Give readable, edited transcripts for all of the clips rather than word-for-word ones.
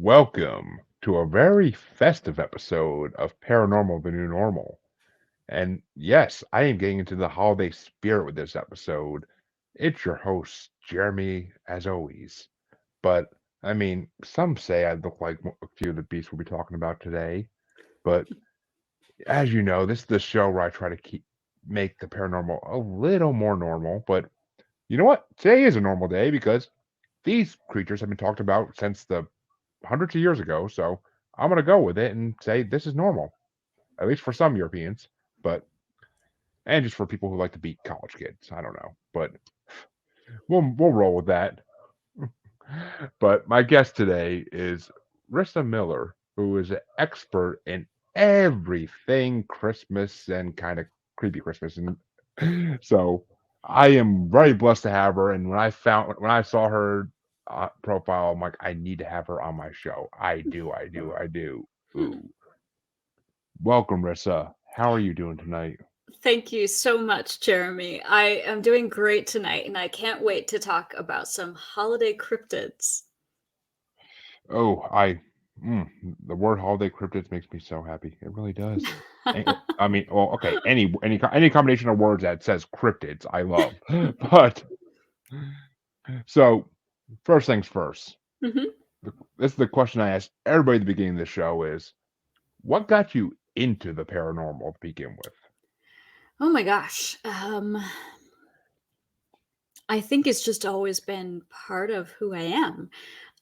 Welcome to a very festive episode of Paranormal the New Normal. And yes, I am getting into the holiday spirit with this episode. It's your host, Jeremy, as always. But, some say I look like a few of the beasts we'll be talking about today. But as you know, this is the show where I try to make the paranormal a little more normal. But you know what? Today is a normal day because these creatures have been talked about since the hundreds of years ago. So I'm gonna go with it and say this is normal, at least for some Europeans, but and just for people who like to beat college kids. I don't know, but we'll roll with that. But my guest today is Rissa Miller, who is an expert in everything Christmas and kind of creepy Christmas, and so I am very blessed to have her. And when I saw her profile, I'm like, I need to have her on my show. I do. Ooh, welcome, Rissa. How are you doing tonight? Thank you so much, Jeremy. I am doing great tonight, and I can't wait to talk about some holiday cryptids. Oh, mm, the word holiday cryptids makes me so happy. It really does. Well, okay, any combination of words that says cryptids, I love. But so, first things first. Mhm. This is the question I asked everybody at the beginning of the show: is what got you into the paranormal to begin with? Oh my gosh. I think it's just always been part of who I am.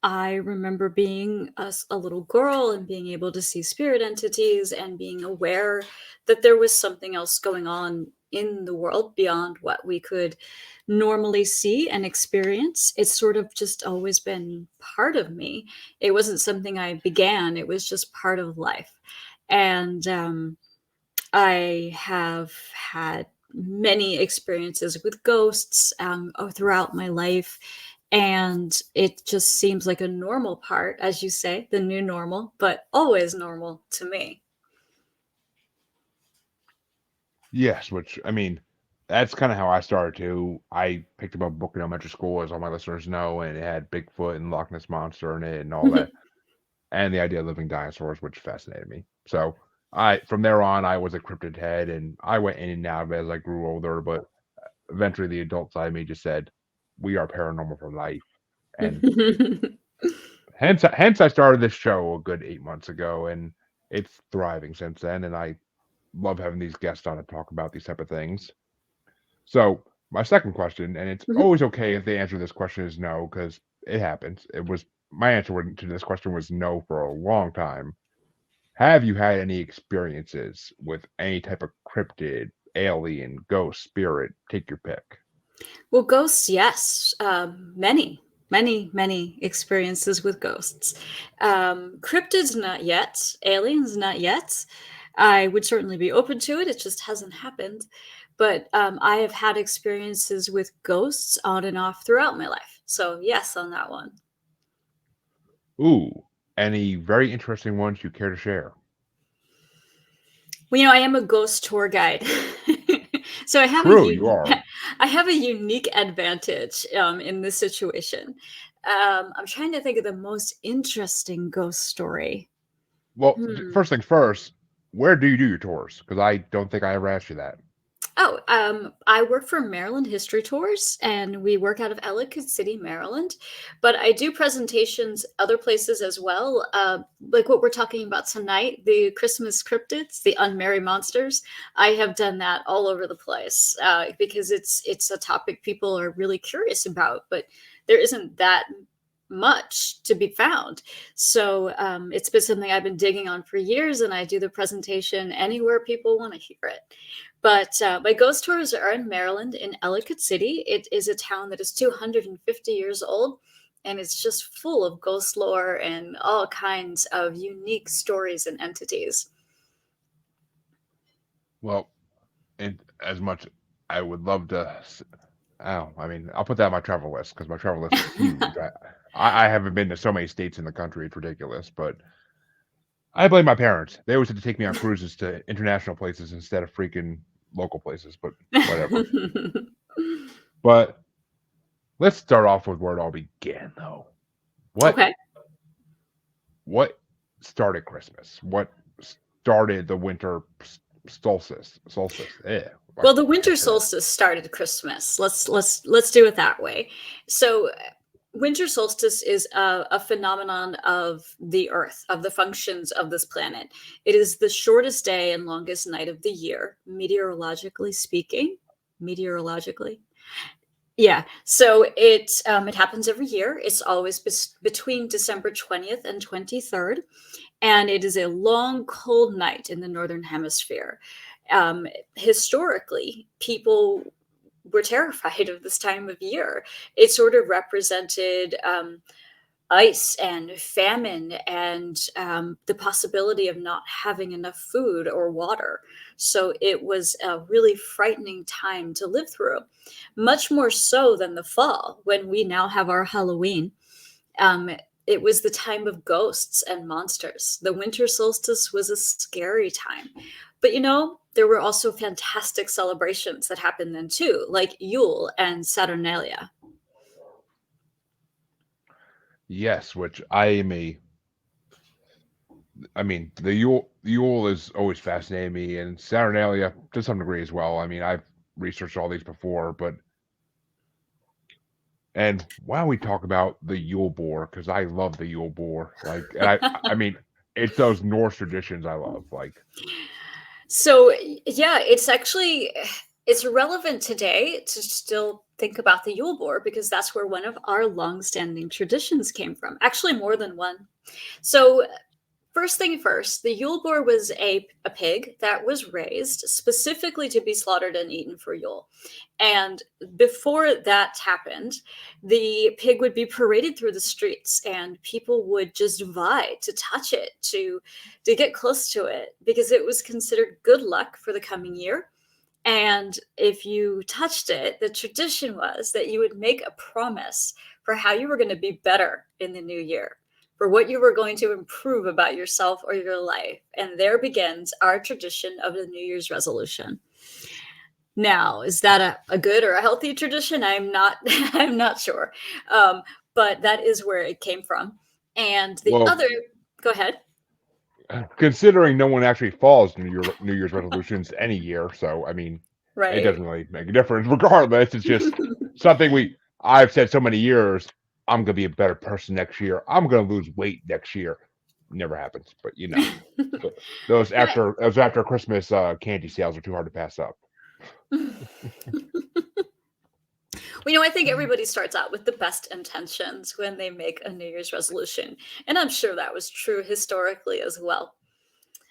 I remember being a little girl and being able to see spirit entities and being aware that there was something else going on in the world beyond what we could normally see and experience. It's sort of just always been part of me. It wasn't something I began, it was just part of life. And I have had many experiences with ghosts throughout my life. And it just seems like a normal part, as you say, the new normal, but always normal to me. Yes, which that's kind of how I started too. I picked up a book in elementary school, as all my listeners know, and it had Bigfoot and Loch Ness monster in it and all that, and the idea of living dinosaurs, which fascinated me. So I, from there on, I was a cryptid head, and I went in and out of it as I grew older. But eventually, the adult side of me just said, "We are paranormal for life," and hence I started this show a good 8 months ago, and it's thriving since then. And I love having these guests on to talk about these type of things. So my second question, and it's Mhm. always okay if the answer to this question is no, because it happens. It was my answer to this question was no for a long time. Have you had any experiences with any type of cryptid, alien, ghost, spirit? Take your pick. Well, ghosts, yes. Many, many, many experiences with ghosts. Cryptids, not yet. Aliens, not yet. I would certainly be open to it. It just hasn't happened. But I have had experiences with ghosts on and off throughout my life. So, yes, on that one. Ooh, any very interesting ones you care to share? Well, I am a ghost tour guide. So True, you are. I have a unique advantage in this situation. I'm trying to think of the most interesting ghost story. Well, Hmm. first things first, where do you do your tours? Because I don't think I ever asked you that. Oh, I work for Maryland History Tours, and we work out of Ellicott City, Maryland. But I do presentations other places as well, like what we're talking about tonight, the Christmas cryptids, the unmarried monsters. I have done that all over the place because it's a topic people are really curious about, but there isn't that much to be found. So it's been something I've been digging on for years, and I do the presentation anywhere people want to hear it. But my ghost tours are in Maryland, in Ellicott City. It is a town that is 250 years old, and it's just full of ghost lore and all kinds of unique stories and entities. Well, and as much I would love to. Oh, I'll put that on my travel list because my travel list is huge. I haven't been to so many states in the country; it's ridiculous. But I blame my parents. They always had to take me on cruises to international places instead of freaking local places. But whatever. But let's start off with where it all began, though. What Okay. what started Christmas? What started the winter solstice? Solstice. Yeah, I Well, the winter can't say that. solstice started Christmas. Let's do it that way. So winter solstice is a phenomenon of the earth, of the functions of this planet. It is the shortest day and longest night of the year, meteorologically speaking. Meteorologically, yeah. So it happens every year. It's always between December 20th and 23rd, and it is a long, cold night in the northern hemisphere. Um, Historically, people were terrified of this time of year. It sort of represented ice and famine and the possibility of not having enough food or water. So it was a really frightening time to live through, much more so than the fall when we now have our Halloween. Um, it was the time of ghosts and monsters. The winter solstice was a scary time. But there were also fantastic celebrations that happened then too, like Yule and Saturnalia. Yes, which I mean, the Yule is always fascinating me, and Saturnalia to some degree as well. I mean, I've researched all these before, but and why don't we talk about the Yule boar? Because I love the Yule boar. Like, and I mean, it's those Norse traditions I love. Like, So yeah, it's relevant today to still think about the Yule Boar because that's where one of our long-standing traditions came from. Actually, more than one. So first thing first, the Yule Boar was a pig that was raised specifically to be slaughtered and eaten for Yule. And before that happened, the pig would be paraded through the streets and people would just vie to touch it, to get close to it, because it was considered good luck for the coming year. And if you touched it, the tradition was that you would make a promise for how you were going to be better in the new year, for what you were going to improve about yourself or your life. And there begins our tradition of the New Year's resolution. Now, is that a good or a healthy tradition? I'm not I'm not sure. Um, but that is where it came from. And the well, other, go ahead. considering no one actually follows New Year's resolutions any year, so I mean, it Right. doesn't really make a difference. Regardless, it's just something I've said so many years. I'm gonna be a better person next year. I'm gonna lose weight next year. Never happens, but those after Christmas candy sales are too hard to pass up. Well, I think everybody starts out with the best intentions when they make a New Year's resolution. And I'm sure that was true historically as well.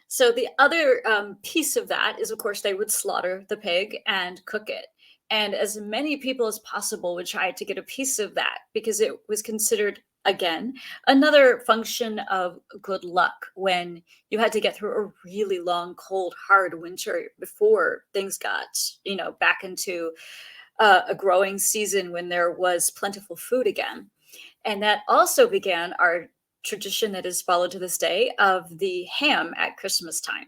So the other piece of that is, of course, they would slaughter the pig and cook it. And as many people as possible would try to get a piece of that because it was considered, again, another function of good luck when you had to get through a really long, cold, hard winter before things got, back into a growing season when there was plentiful food again. And that also began our tradition that is followed to this day of the ham at Christmas time.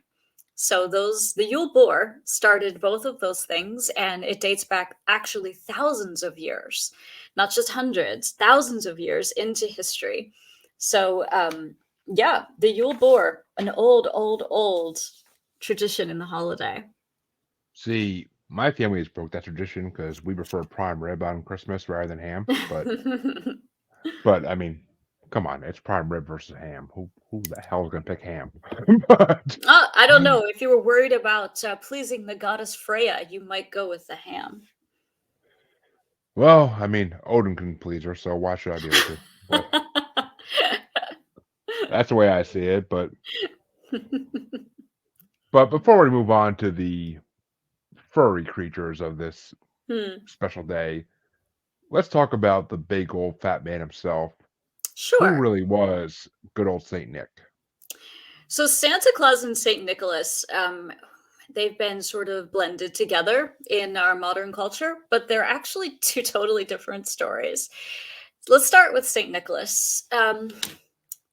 So the Yule Boar started both of those things, and it dates back actually thousands of years, not just hundreds, thousands of years into history. So yeah, the Yule Boar, an old, old, old tradition in the holiday. See, my family has broke that tradition because we prefer prime rib on Christmas rather than ham. But I mean, come on, it's prime rib versus ham. Who the hell is gonna pick ham? But I don't know. If you were worried about pleasing the goddess Freya, you might go with the ham. well, I mean, Odin can please her, so why should I be able to? But that's the way I see it. But before we move on to the furry creatures of this Hmm. special day, let's talk about the big old fat man himself. Who Sure. really was good old Saint Nick? So Santa Claus and Saint Nicholas, they've been sort of blended together in our modern culture, but they're actually two totally different stories. Let's start with Saint Nicholas.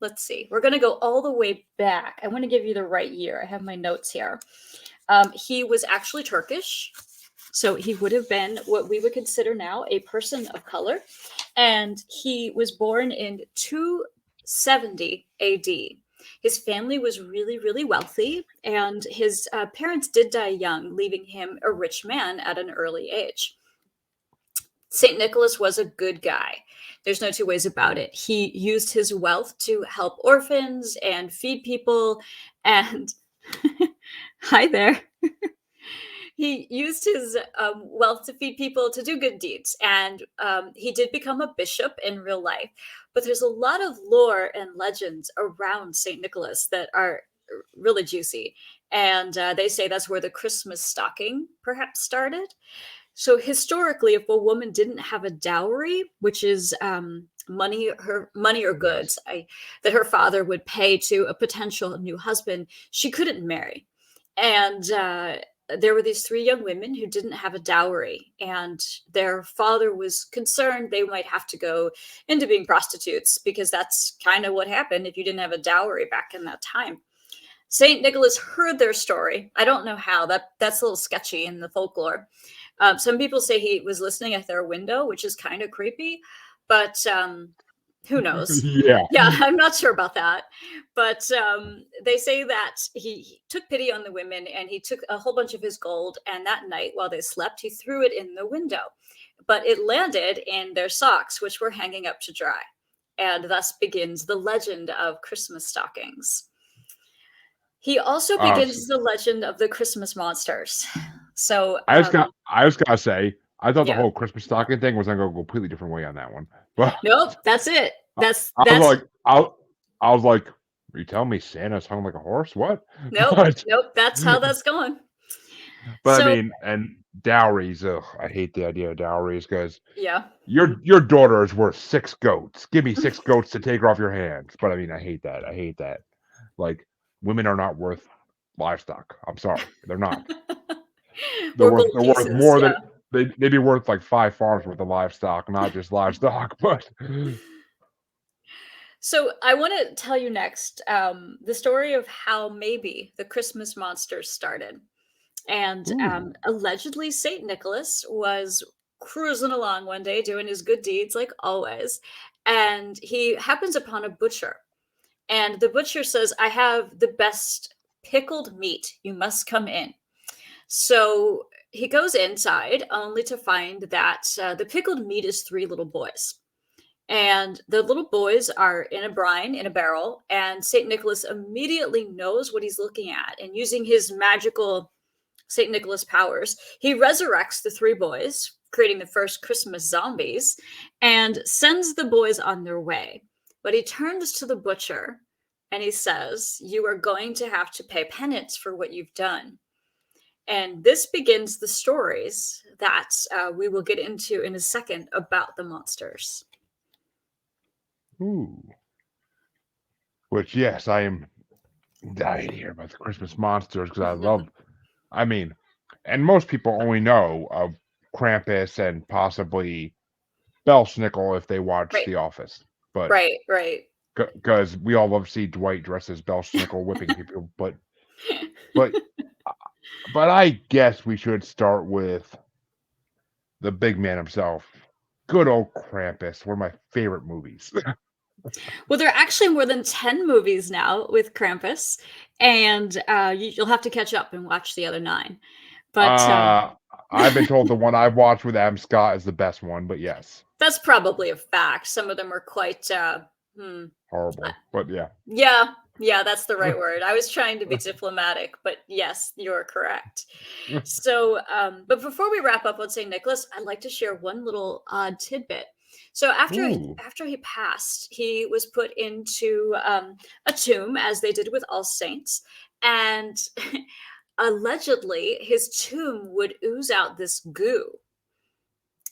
Let's see. We're going to go all the way back. I want to give you the right year. I have my notes here. He was actually Turkish. So he would have been what we would consider now a person of color. And he was born in 70 AD. His family was really, really wealthy, and his parents did die young, leaving him a rich man at an early age. St. Nicholas was a good guy. There's no two ways about it. He used his wealth to help orphans and feed people. And hi there. He used his wealth to feed people, to do good deeds. And he did become a bishop in real life. But there's a lot of lore and legends around St. Nicholas that are really juicy. And they say that's where the Christmas stocking perhaps started. So historically, if a woman didn't have a dowry, which is money or Yes. goods that her father would pay to a potential new husband, she couldn't marry. And there were these three young women who didn't have a dowry, and their father was concerned they might have to go into being prostitutes because that's kind of what happened if you didn't have a dowry back in that time. Saint Nicholas heard their story. I don't know how. That's a little sketchy in the folklore. Some people say he was listening at their window, which is kind of creepy, but who knows? Yeah. Yeah, I'm not sure about that. But they say that he took pity on the women and he took a whole bunch of his gold. And that night, while they slept, he threw it in the window. But it landed in their socks, which were hanging up to dry. And thus begins the legend of Christmas stockings. He also Uh, begins the legend of the Christmas monsters. So, I was gonna say, I thought the yeah. whole Christmas stocking thing was gonna go a completely different way on that one. But Nope, that's it. I, That's I was that's like, I was like, are you telling me Santa's hung like a horse? What? nope, But nope, that's how that's going. I So, mean, and dowries. Ugh, I hate the idea of dowries because yeah. your daughter is worth 6 goats. Give me 6 goats to take her off your hands. But I mean, I hate that. I hate that. Like, women are not worth livestock. I'm sorry, they're not. Or gold They're worth pieces, more yeah. than they'd be worth like 5 farms worth of livestock, not just livestock. But So, I wanna tell you next, the story of how maybe the Christmas monsters started. And ooh, allegedly, Saint Nicholas was cruising along one day doing his good deeds like always, and he happens upon a butcher. And the butcher says, I have the best pickled meat. You must come in. So he goes inside only to find that the pickled meat is three little boys. And the little boys are in a brine, in a barrel, and St. Nicholas immediately knows what he's looking at. And using his magical St. Nicholas powers, he resurrects the three boys, creating the first Christmas zombies, and sends the boys on their way. But he turns to the butcher and he says, you are going to have to pay penance for what you've done. And this begins the stories that we will get into in a second about the monsters. ooh. Which yes, I am dying to hear about the Christmas monsters because I love. I mean, and most people only know of Krampus and possibly Belsnickel if they watch Right, The Office, but right, right. because we all love to see Dwight dressed as Belsnickel whipping people, but but I guess we should start with the big man himself. Good old Krampus, one of my favorite movies. Well, there are actually more than 10 movies now with Krampus, and you'll have to catch up and watch the other nine. But uh I've been told the one I've watched with Adam Scott is the best one, but yes, that's probably a fact. Some of them are quite, hmm, uh, horrible. But yeah. yeah, yeah, that's the right word. I was trying to be diplomatic, but yes, you're correct. So, but before we wrap up on St. Nicholas, I'd like to share one little odd tidbit. So Ooh. after he passed, he was put into a tomb, as they did with All Saints, and allegedly his tomb would ooze out this goo,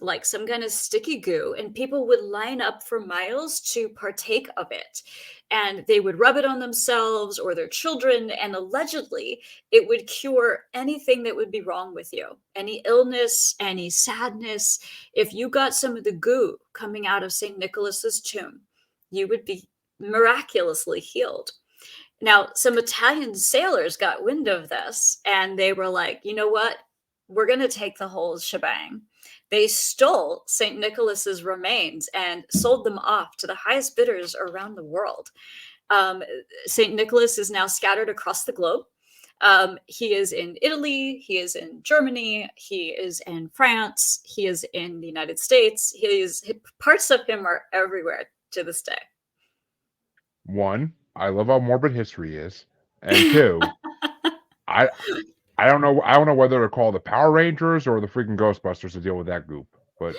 like some kind of sticky goo, and people would line up for miles to partake of it. And they would rub it on themselves or their children, and allegedly it would cure anything that would be wrong with you, any illness, any sadness. If you got some of the goo coming out of St. Nicholas's tomb, you would be miraculously healed. Now, some Italian sailors got wind of this and they were like, you know what? we're going to take the whole shebang. They stole St. Nicholas's remains and sold them off to the highest bidders around the world. Um, St. Nicholas is now scattered across the globe. He is in Italy, he is in Germany, he is in France, he is in the United States. Parts of him are everywhere to this day. One, I love how morbid history is, and two, I I don't know. I don't know whether to call the Power Rangers or the freaking Ghostbusters to deal with that goop. But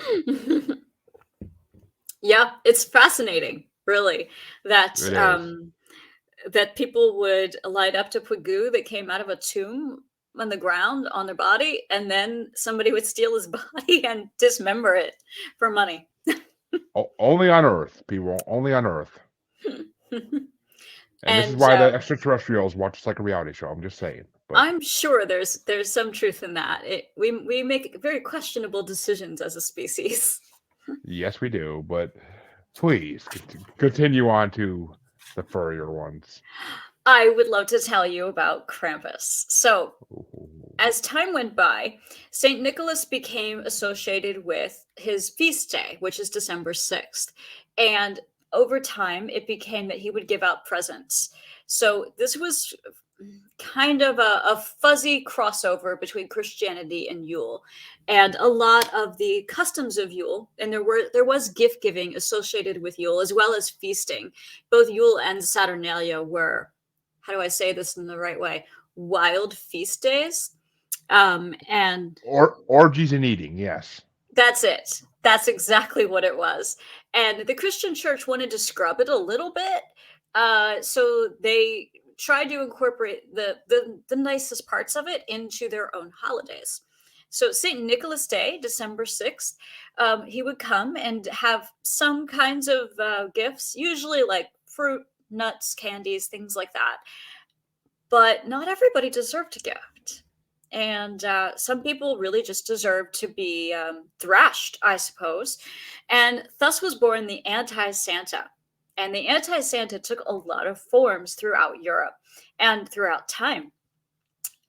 Yeah, it's fascinating, really, that it is. that people would light up to put goo that came out of a tomb on the ground on their body, and then somebody would steal his body and dismember it for money. Only on Earth, people. Only on Earth. And this is And why the extraterrestrials watch us like a reality show. I'm just saying. But I'm sure there's some truth in that. We make very questionable decisions as a species. yes, we do. But please continue on to the furrier ones. I would love to tell you about Krampus. So, as time went by, St. Nicholas became associated with his feast day, which is December 6th. And over time, it became that he would give out presents. So, this was kind of a fuzzy crossover between Christianity and Yule. And a lot of the customs of Yule, and there was gift giving associated with Yule as well as feasting. Both Yule and Saturnalia were, how do I say this in the right way, wild feast days. And Orgies and eating, yes. that's it. That's exactly what it was. And the Christian church wanted to scrub it a little bit. So they tried to incorporate the nicest parts of it into their own holidays. So St. Nicholas Day, December 6th, he would come and have some kinds of gifts, usually like fruit, nuts, candies, things like that. But not everybody deserved a gift. And some people really just deserved to be thrashed, I suppose. And thus was born the anti Santa. And the anti Santa took a lot of forms throughout Europe and throughout time.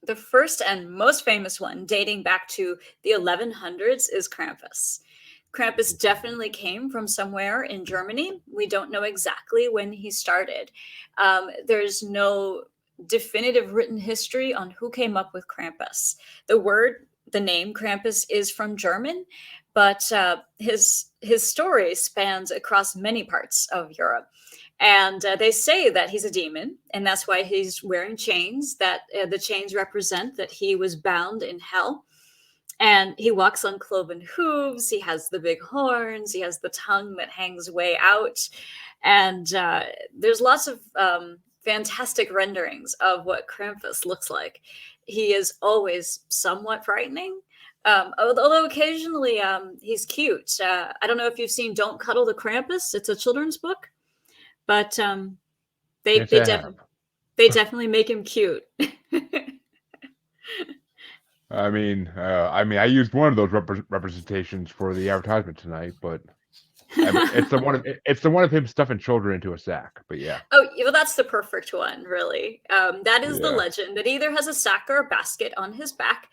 The first and most famous one, dating back to the 1100s, is Krampus. Krampus definitely came from somewhere in Germany. We don't know exactly when he started. There's no definitive written history on who came up with Krampus. The name Krampus is from German, but his story spans across many parts of Europe. And they say that he's a demon, and that's why he's wearing chains. That the chains represent that he was bound in hell. And he walks on cloven hooves. He has the big horns. He has the tongue that hangs way out. And there's lots of fantastic renderings of what Krampus looks like. He is always somewhat frightening. Although occasionally he's cute. I don't know if you've seen Don't Cuddle the Krampus. It's a children's book. But they Yes, they, I def- have. they definitely make him cute. I used one of those representations for the advertisement tonight, but it's the one of him stuffing children into a sack. But yeah, Oh, well, that's the perfect one, really. That is the yeah. legend that either has a sack or a basket on his back.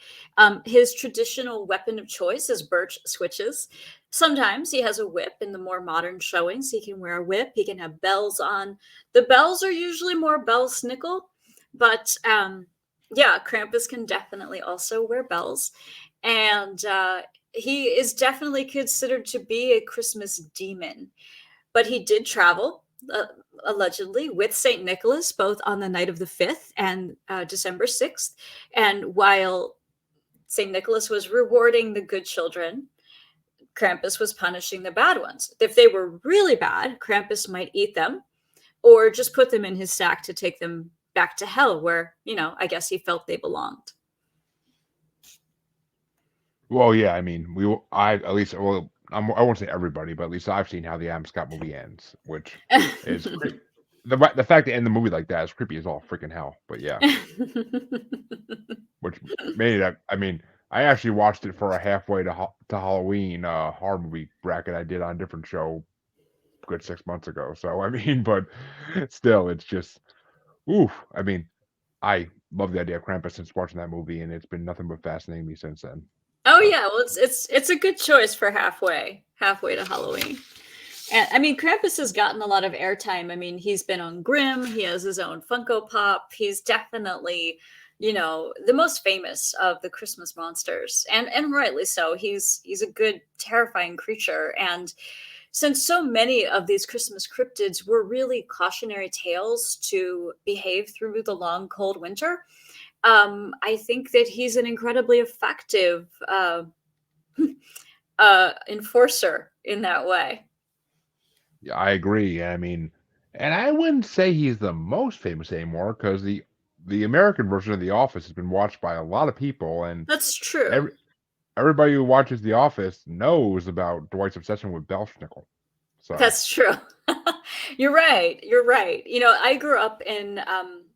His traditional weapon of choice is birch switches. Sometimes he has a whip in the more modern showings. He can wear a whip. He can have bells on. The bells are usually more bell snickle, but yeah, Krampus can definitely also wear bells. And he is definitely considered to be a Christmas demon. But he did travel, allegedly, with St. Nicholas, both on the night of the 5th and December 6th. And while St. Nicholas was rewarding the good children, Krampus was punishing the bad ones. If they were really bad, Krampus might eat them or just put them in his sack to take them back to hell, where, I guess he felt they belonged. Well, yeah. I at least I won't say everybody, but at least I've seen how the Adam Scott movie ends, which is the fact to end the movie like that is creepy as all freaking hell. But yeah, which made it. I actually watched it for a halfway to Halloween horror movie bracket I did on a different show a good 6 months ago. So but still, it's just oof. I love the idea of Krampus since watching that movie, and it's been nothing but fascinating me since then. Oh But yeah, well it's a good choice for halfway to Halloween. And I mean, Krampus has gotten a lot of airtime. I mean, he's been on Grimm. He has his own Funko Pop. He's definitely, the most famous of the Christmas monsters, and rightly so. He's a good, terrifying creature. And since so many of these Christmas cryptids were really cautionary tales to behave through the long, cold winter, I think that he's an incredibly effective enforcer in that way. yeah, I agree. I mean, and I wouldn't say he's the most famous anymore because the American version of The Office has been watched by a lot of people, and That's true. every everybody who watches The Office knows about Dwight's obsession with Belschnickel. So That's true. You're right. You're right. I grew up in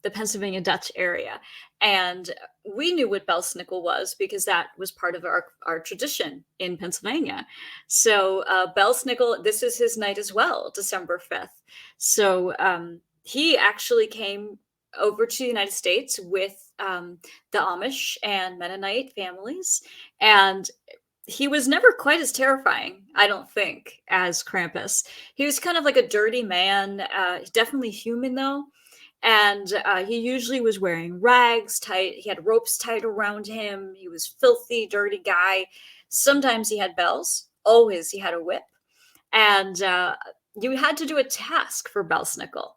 the Pennsylvania Dutch area, and we knew what Belsnickel was because that was part of our tradition in Pennsylvania. So Belsnickel, this is his night as well, December 5th. So he actually came over to the United States with the Amish and Mennonite families, and he was never quite as terrifying, I don't think, as Krampus. He was kind of like a dirty man, definitely human though, and he usually was wearing rags tight. He had ropes tied around him. He was filthy, dirty guy. Sometimes he had bells. Always he had a whip, and you had to do a task for Belsnickel.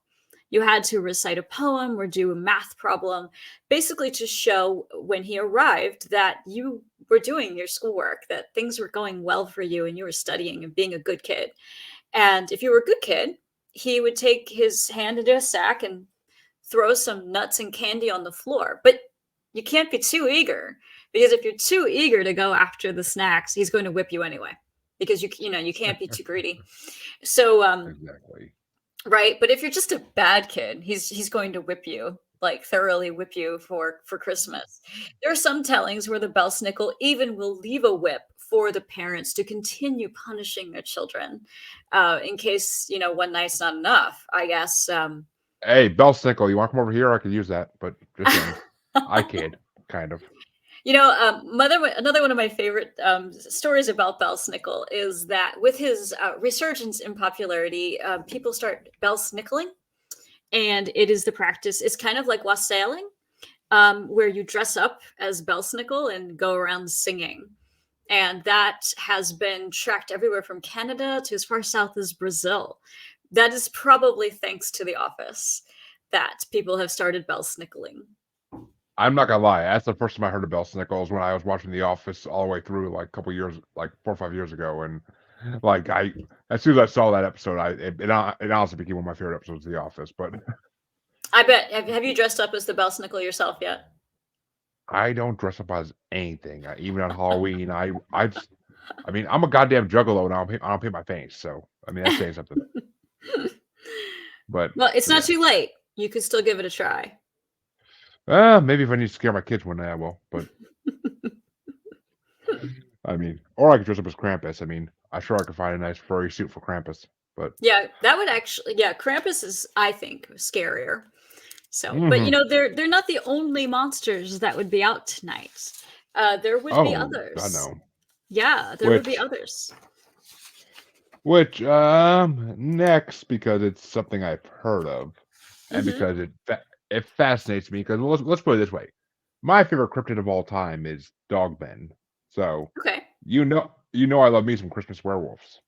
You had to recite a poem or do a math problem, basically to show when he arrived that you were doing your schoolwork, that things were going well for you and you were studying and being a good kid. And if you were a good kid, he would take his hand into a sack and throw some nuts and candy on the floor. But you can't be too eager, because if you're too eager to go after the snacks, he's going to whip you anyway, because you can't be too greedy. So exactly. right, but if you're just a bad kid, he's going to whip you, like thoroughly whip you for Christmas. There are some tellings where the Belsnickel even will leave a whip for the parents to continue punishing their children, in case one night's not enough. I guess. Hey, Belschnickel, you want to come over here? I could use that, but just saying, I kid, kind of. Another one of my favorite stories about Belsnickel is that with his resurgence in popularity, people start Belsnickeling, and it is the practice. It's kind of like wassailing, where you dress up as Belsnickel and go around singing. And that has been tracked everywhere from Canada to as far south as Brazil. That is probably thanks to The Office that people have started Belsnickeling. I'm not gonna lie. That's the first time I heard of Belschnickel is when I was watching The Office all the way through, like a couple years, like 4 or 5 years ago, and like as soon as I saw that episode, it honestly became one of my favorite episodes of The Office. But I bet. Have you dressed up as the Belsnickel yourself yet? I don't dress up as anything, even on Halloween. I mean, I'm a goddamn juggalo, and I don't paint my face, so I mean that's saying something. But Well, it's not yeah, too late. You could still give it a try. maybe if I need to scare my kids one day, I will. But I mean, or I could dress up as Krampus. I mean, I'm sure I could find a nice furry suit for Krampus. But Yeah, that would actually. Yeah, Krampus is, I think, scarier. So, but mhm. they're not the only monsters that would be out tonight. There would be Oh, I others. know. Yeah, there would be Which others. next because it's something I've heard of, and Hmm. because it fascinates me. Because let's put it this way, my favorite cryptid of all time is Dogmen. So Okay. I love me some Christmas werewolves.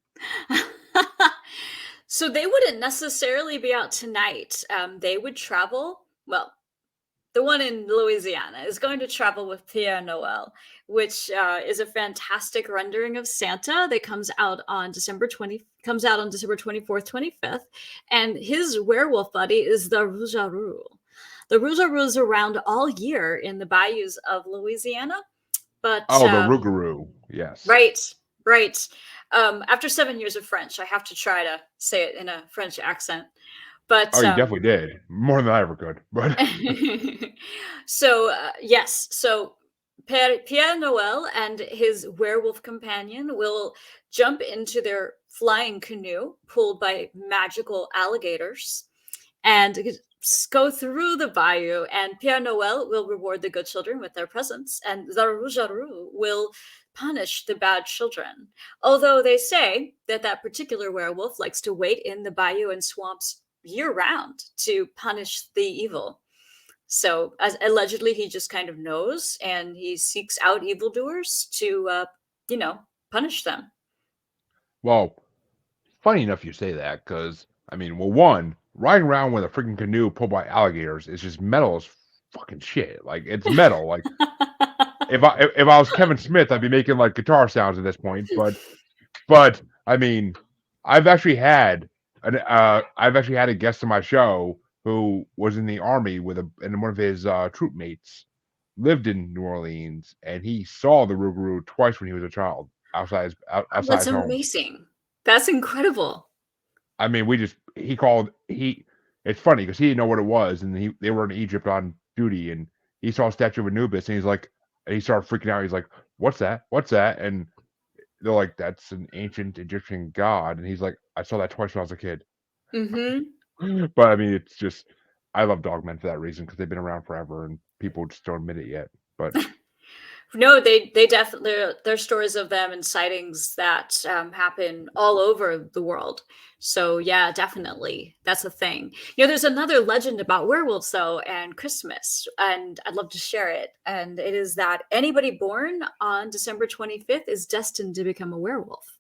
So they wouldn't necessarily be out tonight. They would travel. Well, the one in Louisiana is going to travel with Pierre Noel, which is a fantastic rendering of Santa that comes out on December 24th, 25th, and his werewolf buddy is the Rougarou. The Rougarou is around all year in the bayous of Louisiana, but Oh, the Rougarou, yes. right, right. After 7 years of French, I have to try to say it in a French accent. Oh, But you definitely did more than I ever could. But so yes, so Pierre Noel and his werewolf companion will jump into their flying canoe pulled by magical alligators, and go through the bayou, and Père Noël will reward the good children with their presents, and Zaru Jaru will punish the bad children. Although they say that that particular werewolf likes to wait in the bayou and swamps year round to punish the evil. So, as allegedly, he just kind of knows, and he seeks out evildoers to, you know, punish them. Well, funny enough you say that, because I mean, well, one, riding around with a freaking canoe pulled by alligators is just metal as fucking shit. Like it's metal. Like if I was Kevin Smith, I'd be making like guitar sounds at this point. But I mean, I've actually had I've actually had a guest on my show who was in the army with and one of his troop mates lived in New Orleans, and he saw the Rougarou twice when he was a child outside That's his home. amazing. That's incredible. I mean, he called he. It's funny because he didn't know what it was, and they were in Egypt on duty, and he saw a statue of Anubis, and he started freaking out. He's like, "What's that? What's that?" And they're like, "That's an ancient Egyptian god," and he's like, "I saw that twice when I was a kid." Hmm. But I mean, it's just I love dogmen for that reason because they've been around forever, and people just don't admit it yet. But No, they definitely there's stories of them and sightings that happen all over the world. So yeah, definitely that's a thing. There's another legend about werewolves though, and Christmas, and I'd love to share it. And it is that anybody born on December 25th is destined to become a werewolf.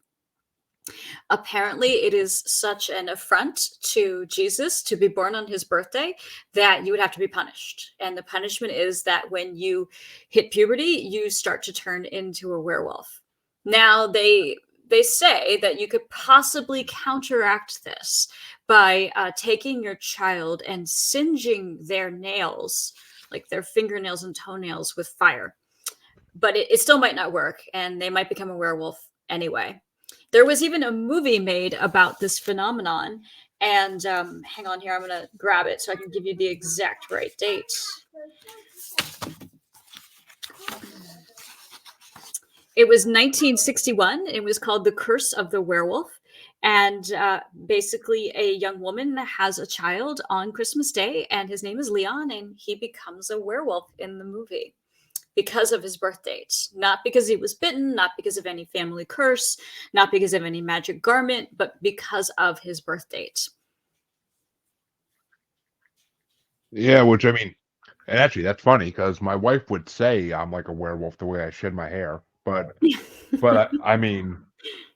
Apparently, it is such an affront to Jesus to be born on his birthday that you would have to be punished. And the punishment is that when you hit puberty, you start to turn into a werewolf. Now, they say that you could possibly counteract this by taking your child and singeing their nails, like their fingernails and toenails, with fire. But it still might not work, and they might become a werewolf anyway. There was even a movie made about this phenomenon. And hang on here, I'm going to grab it so I can give you the exact right date. It was 1961. It was called The Curse of the Werewolf. And basically, a young woman has a child on Christmas Day, and his name is Leon, and he becomes a werewolf in the movie because of his birth date. Not because he was bitten, not because of any family curse, not because of any magic garment, but because of his birth date. yeah, which I mean, and actually that's funny because my wife would say I'm like a werewolf the way I shed my hair, but I mean,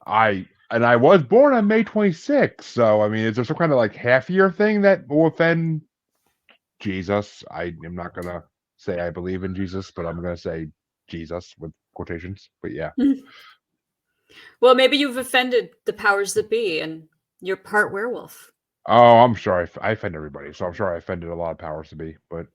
I was born on May 26th, so I mean, is there some kind of like half year thing that will offend Jesus? I am not gonna say I believe in Jesus, but I'm gonna say Jesus with quotations. But yeah. Well, maybe you've offended the powers that be and you're part werewolf. Oh, I'm sure I offend everybody, so I'm sure I offended a lot of powers to be. But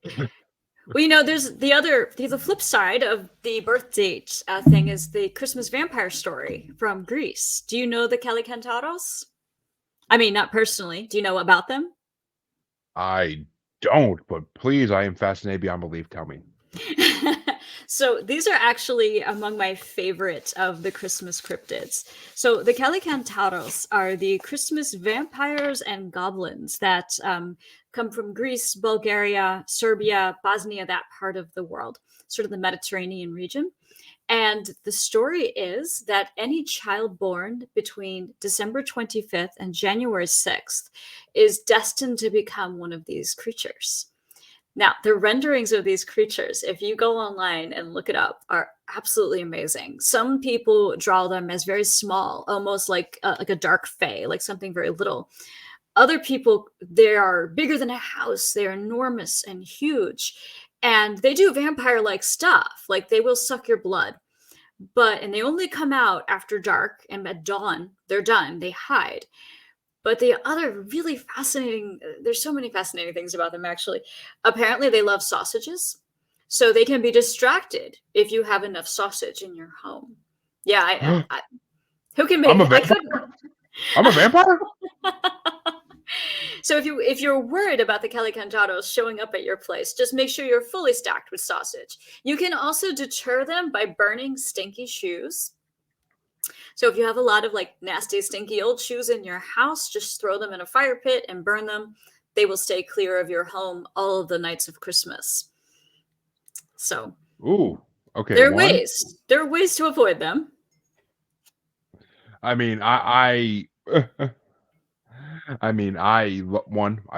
Well, there's the flip side of the birth date thing is the Christmas vampire story from Greece. Do you know the Kalikantaros? I mean, not personally. Do you know about them? I don't. But please, I am fascinated beyond belief. Tell me. So these are actually among my favorite of the Christmas cryptids. So the Kalikantaros are the Christmas vampires and goblins that come from Greece, Bulgaria, Serbia, Bosnia, that part of the world, sort of the Mediterranean region. And the story is that any child born between December 25th and January 6th is destined to become one of these creatures. Now, the renderings of these creatures, if you go online and look it up, are absolutely amazing. Some people draw them as very small, almost like a dark fae, like something very little. Other people, they are bigger than a house. They're enormous and huge, and they do vampire-like stuff. Like they will suck your blood, and they only come out after dark, and at dawn they're done. They hide. But the other really fascinating, there's so many fascinating things about them actually. Apparently, they love sausages. So they can be distracted if you have enough sausage in your home. Yeah, who can I'm a make I vampire. couldn't. I'm a vampire. So if you're worried about the Calicantaros showing up at your place, just make sure you're fully stocked with sausage. You can also deter them by burning stinky shoes. So if you have a lot of like nasty, stinky old shoes in your house, just throw them in a fire pit and burn them. they will stay clear of your home all of the nights of Christmas. So Ooh. Okay. there are One. ways. There are ways to avoid them. I mean, I mean, I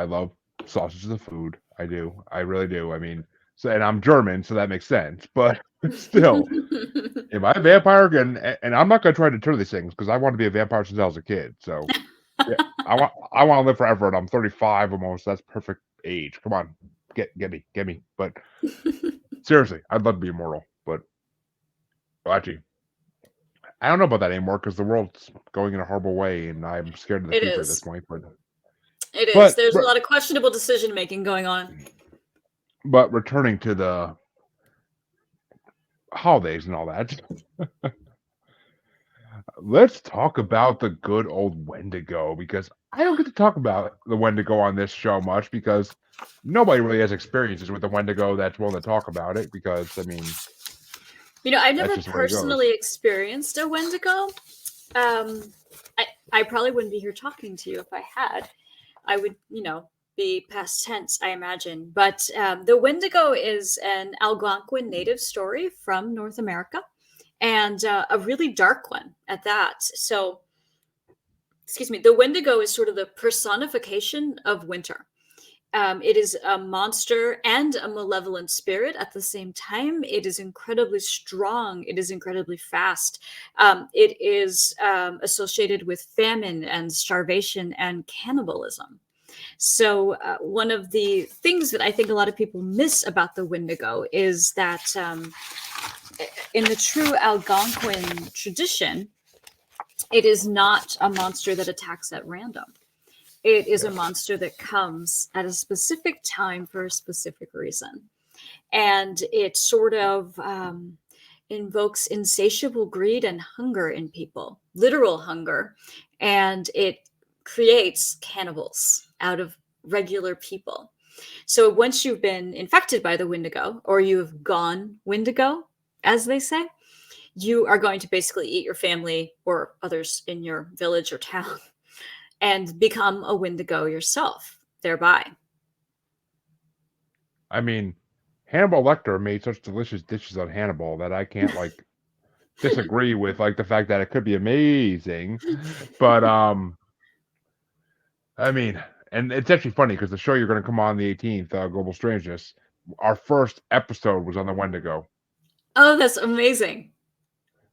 love sausage as a food. I do. I really do. I mean, so and I'm German, so that makes sense. But still, if I a vampire and I'm not gonna try to turn these things because I want to be a vampire since I was a kid. So yeah, I want to live forever, and I'm 35 almost. That's perfect age. Come on, get me. But seriously, I'd love to be immortal. But well, actually, I don't know about that anymore because the world's going in a horrible way, and I'm scared of the It future at this is. point. It is. But There's a lot of questionable decision making going on. but returning to the holidays and all that, let's talk about the good old Wendigo because I don't get to talk about the Wendigo on this show much because nobody really has experiences with the Wendigo that's willing to talk about it because I mean I've that's never just the way it goes. personally experienced a Wendigo. Um, I probably wouldn't be here talking to you if I had. I would, be past tense, I imagine. But the Wendigo is an Algonquin native story from North America, and a really dark one at that. So, excuse me, the Wendigo is sort of the personification of winter. It is a monster and a malevolent spirit at the same time. It is incredibly strong. It is incredibly fast. It is associated with famine and starvation and cannibalism. So, one of the things that I think a lot of people miss about the Wendigo is that in the true Algonquin tradition, it is not a monster that attacks at random. It is a Yeah. monster that comes at a specific time for a specific reason. And it sort of invokes insatiable greed and hunger in people, literal hunger. And it creates cannibals out of regular people. So once you've been infected by the Wendigo, or you've gone Wendigo, as they say, you are going to basically eat your family or others in your village or town and become a Wendigo yourself thereby. I mean Hannibal Lecter made such delicious dishes on Hannibal that I can't like disagree with like the fact that it could be amazing. But I mean, and it's actually funny because the show you're going to come on the 18th, Global Strangeness, our first episode was on the Wendigo Oh, that's amazing.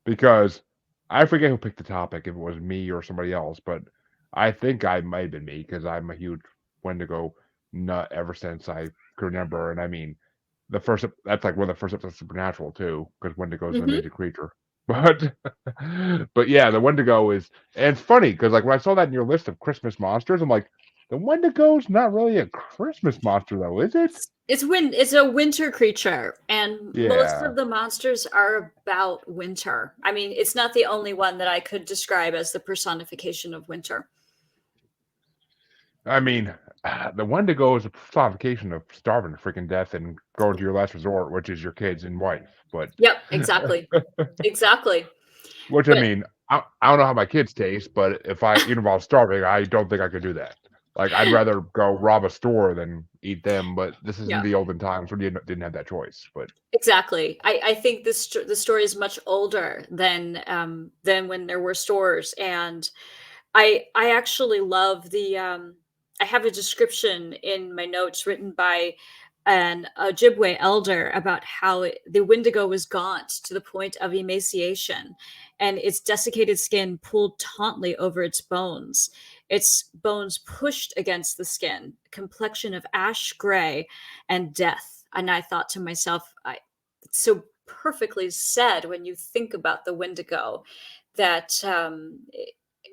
because I forget who picked the topic, if it was me or somebody else, but I think I might have been me because I'm a huge Wendigo nut ever since I could remember. And I mean, that's like one of the first episodes of Supernatural too, because Wendigo is an Hmm. amazing creature. But but yeah, the Wendigo is, and it's funny because like when I saw that in your list of Christmas monsters, I'm like, the Wendigo's not really a Christmas monster though, is it? It's a winter creature, and most Yeah. of the monsters are about winter. I mean, it's not the only one that I could describe as the personification of winter. I mean, the Wendigo is a personification of starving to freaking death and going to your last resort, which is your kids and wife. But Yep, exactly. Exactly. which I But mean, I don't know how my kids taste, but if I eat them while starving, I don't think I could do that. Like I'd rather go rob a store than eat them. But this isn't yeah, the olden times when you didn't have that choice. But exactly. I think the story is much older than when there were stores, and I actually love the I have a description in my notes written by an Ojibwe elder about how the Wendigo was gaunt to the point of emaciation, and its desiccated skin pulled tautly over its bones pushed against the skin, complexion of ash gray, and death. And I thought to myself, it's so perfectly said when you think about the Wendigo that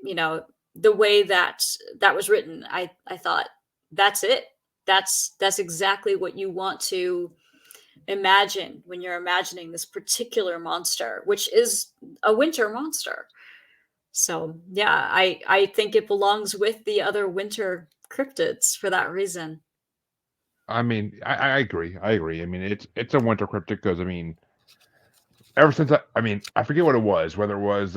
you know the way that that was written. I thought that's it. That's exactly what you want to imagine when you're imagining this particular monster, which is a winter monster. So yeah, I think it belongs with the other winter cryptids for that reason. I mean, I agree. I agree. I mean, it's a winter cryptic because I mean, ever since I mean, I forget what it was, whether it was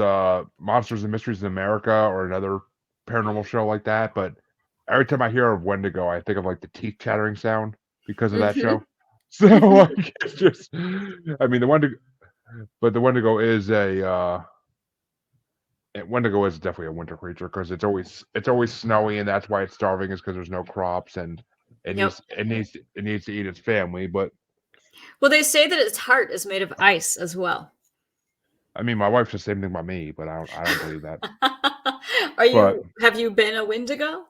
Monsters and Mysteries in America or another paranormal show like that, but every time I hear of Wendigo, I think of like the teeth chattering sound because of that Mhm. show. So like it's just, I mean, the Wendigo, but the Wendigo is definitely a winter creature because it's always snowy, and that's why it's starving is because there's no crops and it Yep. needs it needs it needs to eat its family. But Well, they say that its heart is made of ice as well. I mean, my wife says the same thing about me, but I don't believe that. But Have you been a Wendigo?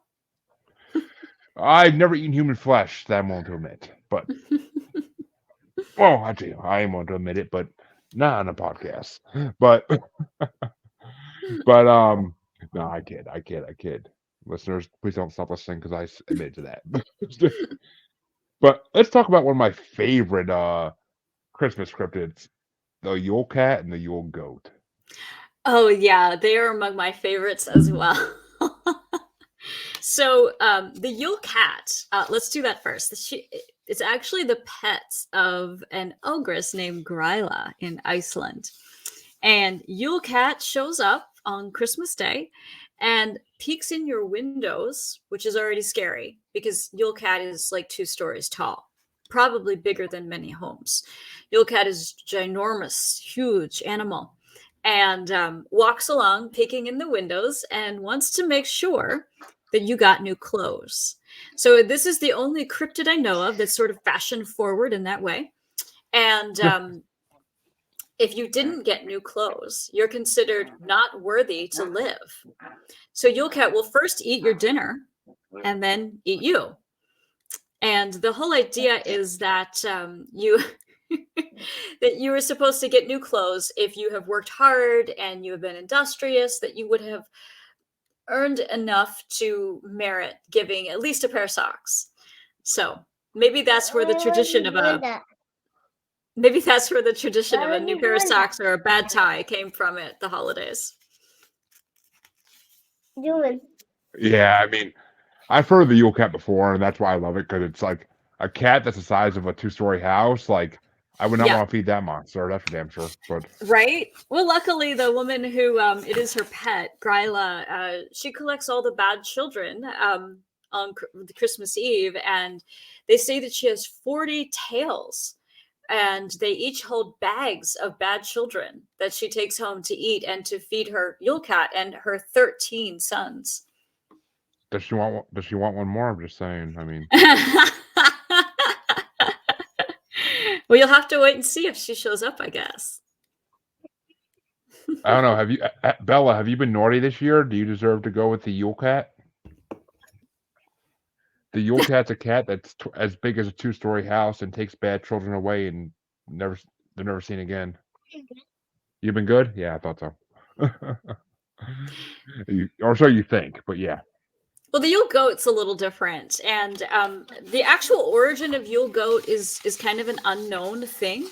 I've never eaten human flesh. That I'm willing to admit. But well, actually, I am willing to admit it, but not on a podcast. But but no, I kid. Listeners, please don't stop listening because admit to that. But let's talk about one of my favorite Christmas cryptids, the Yule Cat and the Yule Goat. Oh, yeah, they are among my favorites as well. So, the Yule cat, let's do that first. It's actually the pet of an ogress named Gryla in Iceland. And Yule cat shows up on Christmas Day and peeks in your windows, which is already scary because Yule cat is like 2 stories tall, probably bigger than many homes. Yule cat is ginormous, huge animal, and walks along, peeking in the windows, and wants to make sure that you got new clothes. So this is the only cryptid I know of that's sort of fashion forward in that way. And if you didn't get new clothes, you're considered not worthy to live. So Yule Cat will first eat your dinner and then eat you. And the whole idea is that you that you were supposed to get new clothes if you have worked hard and you have been industrious, that you would have earned enough to merit giving at least a pair of socks. So maybe that's where the tradition of a new pair of socks or a bad tie came from at the holidays. Yeah, I mean, I've heard of the Yule Cat before, and that's why I love it because it's like a cat that's the size of a two-story house. Like, I would not Yeah, want to feed that monster. That's for damn sure. But right. Well, luckily, the woman who it is her pet, Gryla, she collects all the bad children on Christmas Eve, and they say that she has 40 tails, and they each hold bags of bad children that she takes home to eat and to feed her Yule Cat and her 13 sons. does she want one more? I'm just saying. I mean, Well, you'll have to wait and see if she shows up, I guess. I don't know. Have you, Bella? Have you been naughty this year? Do you deserve to go with the Yule Cat? The Yule Cat's a cat that's as big as a two-story house and takes bad children away and never they're never seen again. You've been good? Yeah, I thought so. Or so you think, but yeah. Well, the Yule Goat's a little different, and the actual origin of Yule Goat is kind of an unknown thing.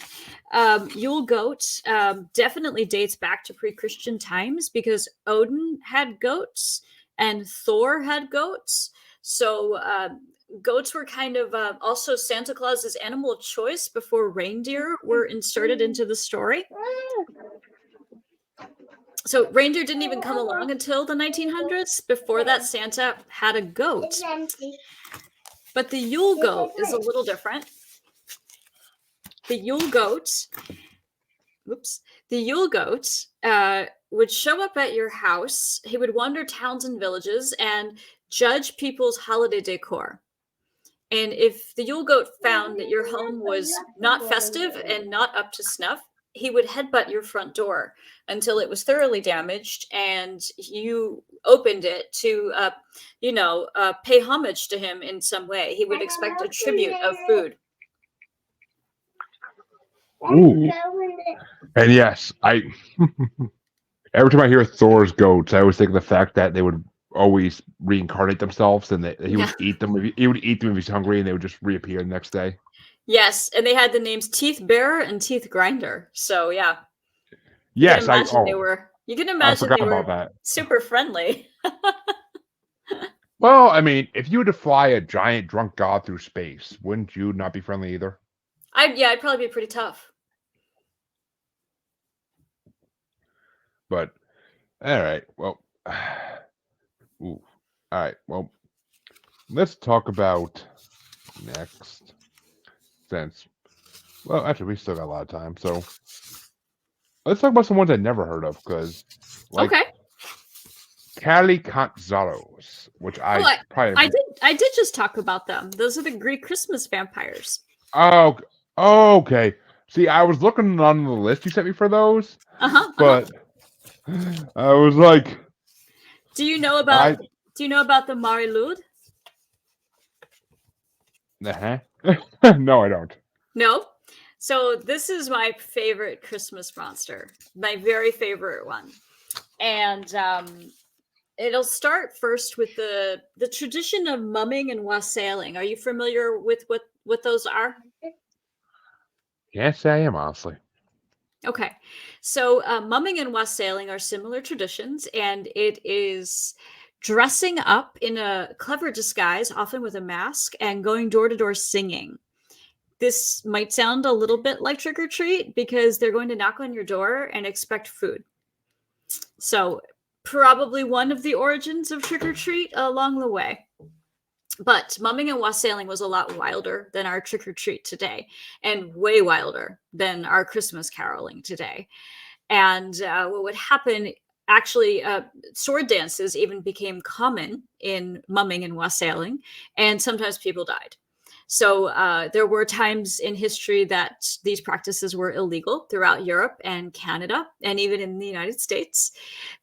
Yule Goat definitely dates back to pre-Christian times because Odin had goats and Thor had goats. So goats were kind of also Santa Claus's animal of choice before reindeer were inserted into the story. So reindeer didn't even come along until the 1900s. Before that, Santa had a goat. But the Yule goat is a little different. The Yule goat, whoops, the Yule goat would show up at your house. He would wander towns and villages and judge people's holiday decor. And if the Yule goat found that your home was not festive and not up to snuff, he would headbutt your front door until it was thoroughly damaged and you opened it to, pay homage to him in some way. He would expect a tribute of food. Ooh. And yes, I every time I hear Thor's goats, I always think of the fact that they would always reincarnate themselves and that he Yeah. would eat them. He would eat them if he's hungry, and they would just reappear the next day. Yes, and they had the names Teeth Bearer and Teeth Grinder. So yeah, Yes, you can I imagine forgot they about were that. super friendly. Well, I mean, if you were to fly a giant drunk god through space, wouldn't you not be friendly either? I'd probably be pretty tough. But all right, well, ooh, all right, well, let's talk about next. Since, well, actually, we still got a lot of time. So let's talk about some ones I never heard of. Because, like, Okay. Calicantzaros, which Oh, I I, probably I have. did. I did just talk about them. Those are the Greek Christmas vampires. Oh, okay. See, I was looking on the list you sent me for those, Uh huh. Uh huh. but I was like, Do you know about? I, Do you know about the Marilud? uh-huh. No, I don't. No. So this is my favorite Christmas monster. My very favorite one, and it'll start first with the tradition of mumming and wassailing. Are you familiar with what those are? Can't say I am, honestly. Okay. So, mumming and wassailing are similar traditions, and it is dressing up in a clever disguise, often with a mask, and going door to door singing. This might sound a little bit like trick or treat because they're going to knock on your door and expect food. So, probably one of the origins of trick or treat along the way. But mumming and wassailing was a lot wilder than our trick or treat today, and way wilder than our Christmas caroling today. And what would happen actually, sword dances even became common in mumming and wassailing, and sometimes people died. So there were times in history that these practices were illegal throughout Europe and Canada, and even in the United States,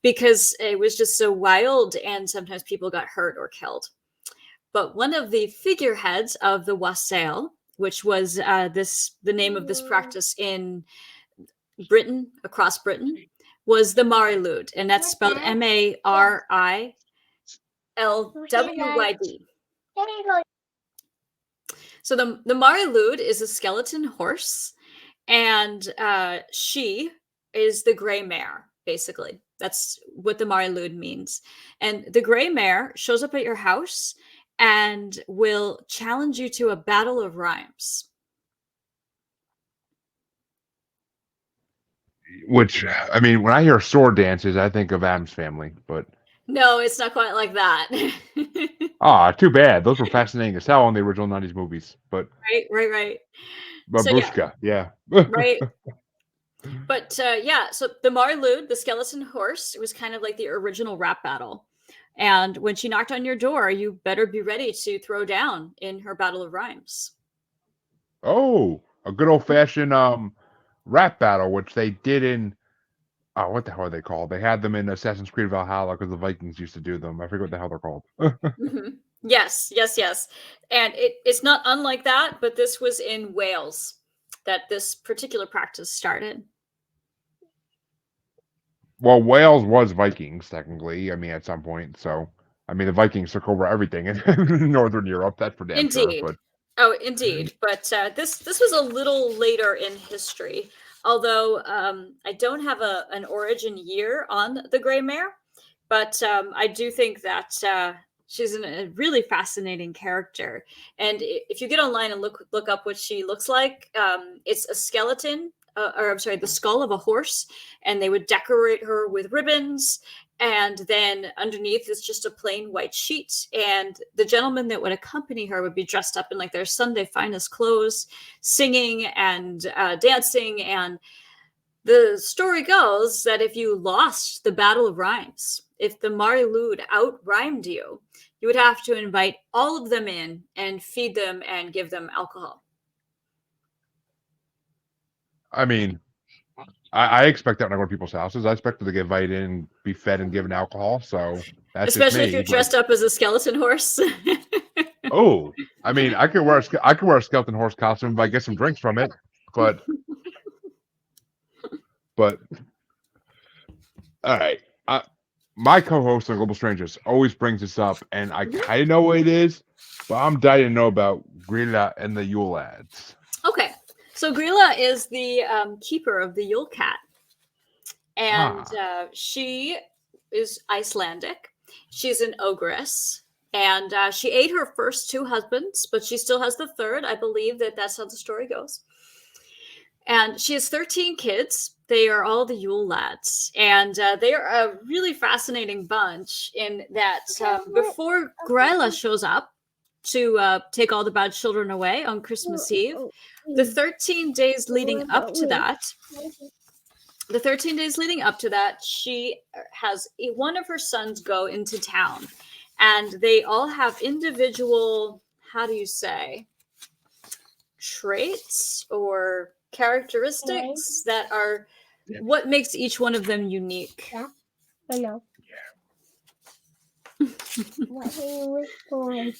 because it was just so wild, and sometimes people got hurt or killed. But one of the figureheads of the wassail, which was the name of this practice in Britain, across Britain, was the Marilud, and that's spelled Marilwyd. So the Marilud is a skeleton horse, and she is the gray mare, basically. That's what the Marilud means. And the gray mare shows up at your house and will challenge you to a battle of rhymes. Which, I mean, when I hear sword dances, I think of Adam's Family. But No, it's not quite like that. too bad. Those were fascinating as hell in the original '90s movies. But Right. So yeah, Babushka, yeah. right. But yeah, so the Marilud, the skeleton horse, it was kind of like the original rap battle. And when she knocked on your door, you better be ready to throw down in her battle of rhymes. Oh, a good old fashioned rap battle, which they did in what the hell are they called? They had them in Assassin's Creed Valhalla because the Vikings used to do them. I forget what the hell they're called. Mhm. Yes. And it's not unlike that, but this was in Wales that this particular practice started. Well, Wales was Vikings technically. I mean, at some point. So, I mean, the Vikings took over everything in Northern Europe. That's for damn sure. Indeed. But Oh, indeed. But this was a little later in history, although I don't have an origin year on the gray mare, but I do think that she's a really fascinating character. And if you get online and look up what she looks like, it's a skeleton, or I'm sorry, the skull of a horse, and they would decorate her with ribbons. And then underneath is just a plain white sheet. And the gentleman that would accompany her would be dressed up in like their Sunday finest clothes, singing and dancing. And the story goes that if you lost the battle of rhymes, if the Marilud out rhymed you, you would have to invite all of them in and feed them and give them alcohol. I mean, I expect that when I go to people's houses. I expect them to get invited in, be fed, and given alcohol. So that's just Especially if me. you're But dressed up as a skeleton horse. oh, I mean, I could wear a skeleton horse costume if I get some drinks from it. But but all right. My co-host on Global Strangers always brings this up, and I kind of know what it is, but I'm dying to know about Grilla and the Yule Lads. Okay. So Grilla is the keeper of the Yule Cat, and she is Icelandic. She's an ogress, and she ate her first two husbands, but she still has the third. I believe that's how the story goes. And she has 13 kids. They are all the Yule lads, and they are a really fascinating bunch. In that, before Grilla shows up, to take all the bad children away on Christmas Eve. The 13 days leading up to that, she has one of her sons go into town, and they all have individual, how do you say, traits or characteristics that are Yeah. what makes each one of them unique. Yeah. I know. Why are you whispering?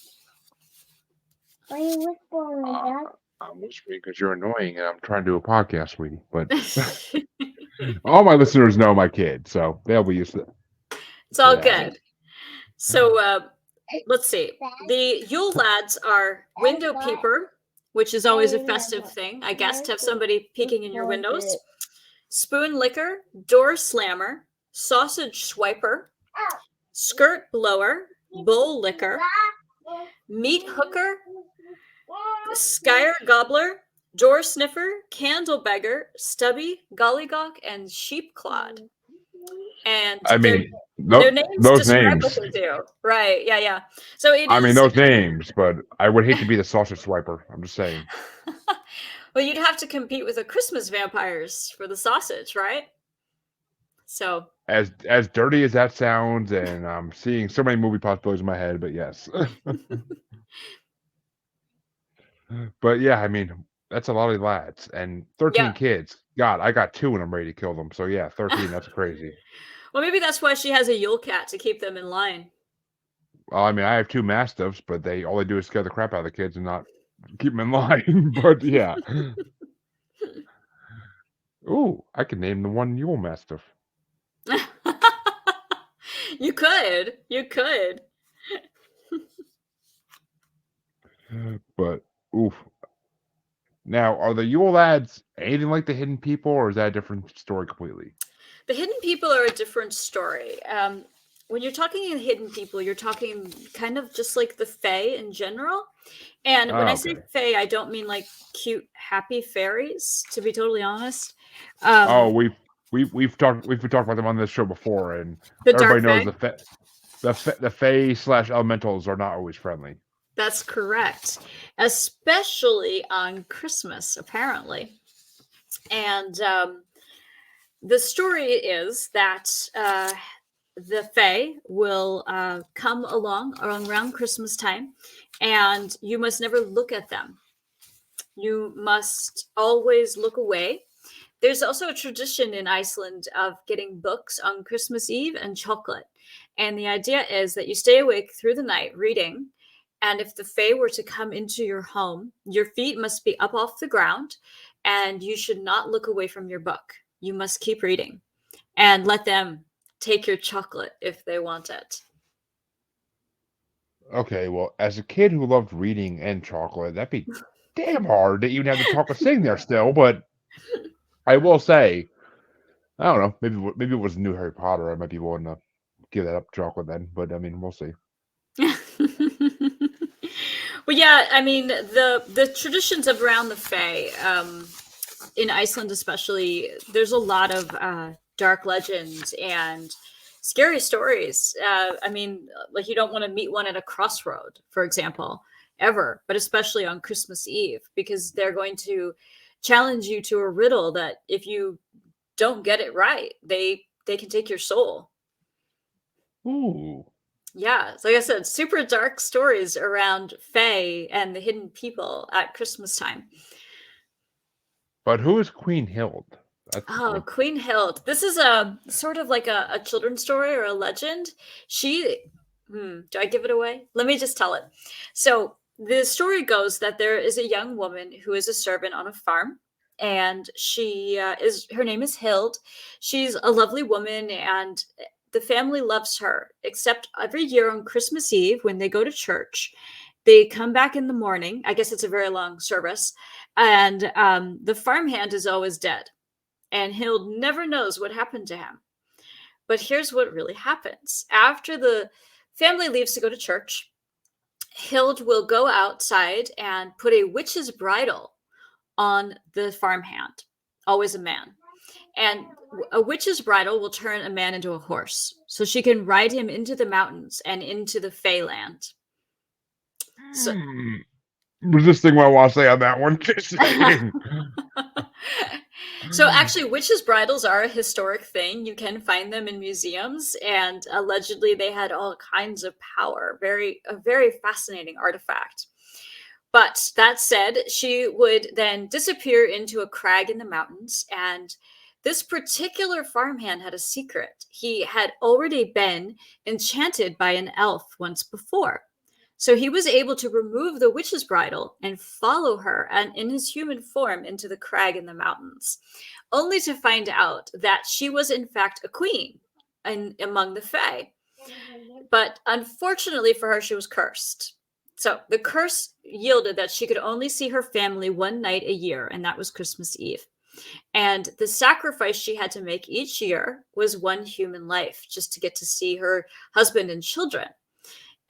Why are you whispering, Dad? I'm whispering because you're annoying, and I'm trying to do a podcast, sweetie. But all my listeners know my kid, so they'll be used to It's all that. good. So let's see. The Yule lads are window peeper, which is always a festive thing, I guess, to have somebody peeking in your windows. Spoon licker, door slammer, sausage swiper, skirt blower, bowl licker, meat hooker, skyer gobbler, door sniffer, candle beggar, stubby, gollygawk, and sheep clod. And I mean, their names those describe names. what they do. Right, yeah. So I mean, those names, but I would hate to be the sausage swiper. I'm just saying. Well, you'd have to compete with the Christmas vampires for the sausage, right? So As dirty as that sounds, and I'm seeing so many movie possibilities in my head, but yes. But yeah, I mean, that's a lot of lads and 13 kids. God, I got 2 and I'm ready to kill them. So yeah, 13, that's crazy. Well, maybe that's why she has a Yule cat to keep them in line. Well, I mean, I have 2 mastiffs, but all they do is scare the crap out of the kids and not keep them in line. But yeah. Ooh, I could name the one Yule Mastiff. You could. But oof. Now, are the Yule lads anything like the Hidden People, or is that a different story completely? The Hidden People are a different story. When you're talking in Hidden People, you're talking kind of just like the Fae in general. And when I say Fae, I don't mean like cute, happy fairies, to be totally honest. We've talked about them on this show before, and the everybody knows Fae? the Fae / elementals are not always friendly. That's correct, especially on Christmas, apparently. And the story is that the Fae will come along around Christmas time, and you must never look at them. You must always look away. There's also a tradition in Iceland of getting books on Christmas Eve and chocolate. And the idea is that you stay awake through the night reading. And if the Fae were to come into your home, your feet must be up off the ground, and you should not look away from your book. You must keep reading and let them take your chocolate if they want it. Okay, well, as a kid who loved reading and chocolate, that'd be damn hard to even have the chocolate sitting there still. But I will say, I don't know, maybe it was the new Harry Potter. I might be willing to give that up chocolate then. But I mean, we'll see. Well, yeah, I mean, the traditions of around the Fae, in Iceland especially, there's a lot of dark legends and scary stories. I mean, like you don't want to meet one at a crossroad, for example, ever, but especially on Christmas Eve, because they're going to challenge you to a riddle that if you don't get it right, they can take your soul. Ooh. Yeah, so like I said, super dark stories around Fae and the Hidden People at Christmas time. But who is Queen Hild? Queen Hild. This is a sort of like a children's story or a legend. Do I give it away? Let me just tell it. So the story goes that there is a young woman who is a servant on a farm, and her name is Hild. She's a lovely woman, and the family loves her, except every year on Christmas Eve when they go to church, they come back in the morning. I guess it's a very long service, and the farmhand is always dead, and Hild never knows what happened to him. But here's what really happens. After the family leaves to go to church, Hild will go outside and put a witch's bridle on the farmhand, always a man. And a witch's bridle will turn a man into a horse, so she can ride him into the mountains and into the Fae land. So, Resisting what I want to say on that one. Just saying. so actually, witches' bridles are a historic thing. You can find them in museums, and allegedly they had all kinds of power. A very fascinating artifact. But that said, she would then disappear into a crag in the mountains, and this particular farmhand had a secret. He had already been enchanted by an elf once before. So he was able to remove the witch's bridle and follow her and in his human form into the crag in the mountains, only to find out that she was in fact a queen among the Fae. But unfortunately for her, she was cursed. So the curse yielded that she could only see her family one night a year, and that was Christmas Eve. And the sacrifice she had to make each year was one human life, just to get to see her husband and children.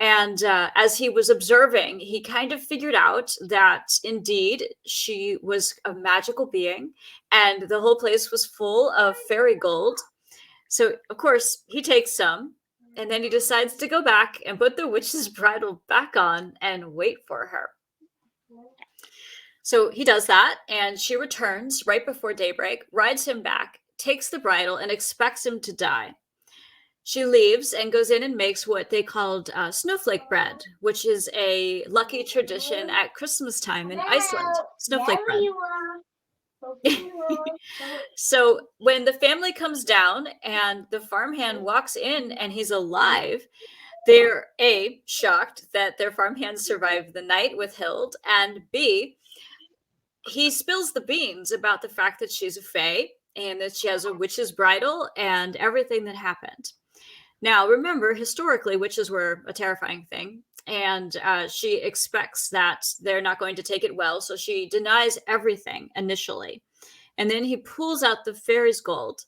And as he was observing, he kind of figured out that indeed she was a magical being, and the whole place was full of fairy gold. So, of course, he takes some, and then he decides to go back and put the witch's bridle back on and wait for her. So he does that, and she returns right before daybreak, rides him back, takes the bridle, and expects him to die. She leaves and goes in and makes what they called snowflake bread, which is a lucky tradition at Christmas time in Iceland. Snowflake bread. So when the family comes down and the farmhand walks in and he's alive, they're A, shocked that their farmhand survived the night with Hild, and B, he spills the beans about the fact that she's a fae and that she has a witch's bridle and everything that happened. Now, remember, historically, witches were a terrifying thing, and she expects that they're not going to take it well, so she denies everything initially. And then he pulls out the fairy's gold,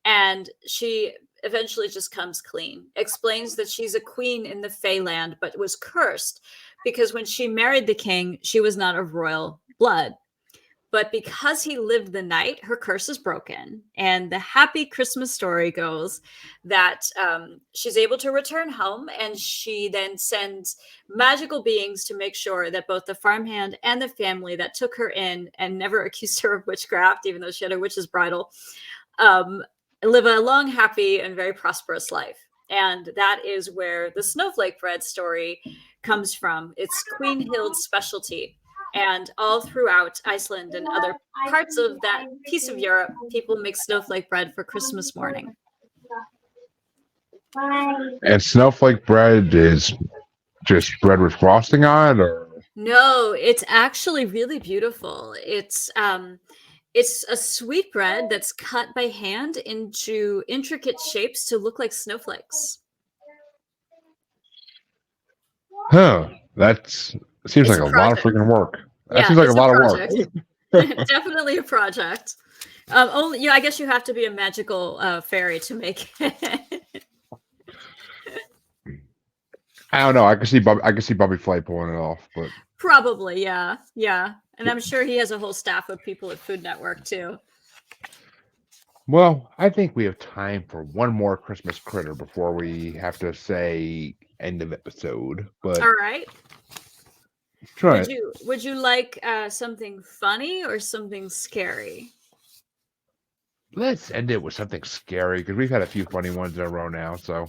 and she eventually just comes clean, explains that she's a queen in the Feyland, but was cursed because when she married the king, she was not of royal blood. But because he lived the night, her curse is broken. And the happy Christmas story goes that she's able to return home, and she then sends magical beings to make sure that both the farmhand and the family that took her in and never accused her of witchcraft, even though she had a witch's bridle, live a long, happy, and very prosperous life. And that is where the snowflake bread story comes from. It's Queen Hild's specialty. And all throughout Iceland and other parts of that piece of Europe, people make snowflake bread for Christmas morning. And snowflake bread is just bread with frosting on it, or? No, it's actually really beautiful. It's a sweet bread that's cut by hand into intricate shapes to look like snowflakes. Huh. Seems like a lot of freaking work. That seems like a lot of work. Definitely a project. Only, I guess you have to be a magical fairy to make it. I don't know. I can see Bobby Flay pulling it off, but probably, yeah. And I'm sure he has a whole staff of people at Food Network too. Well, I think we have time for one more Christmas critter before we have to say end of episode. But all right. Try would you like something funny or something scary? Let's end it with something scary because we've had a few funny ones in a row now. So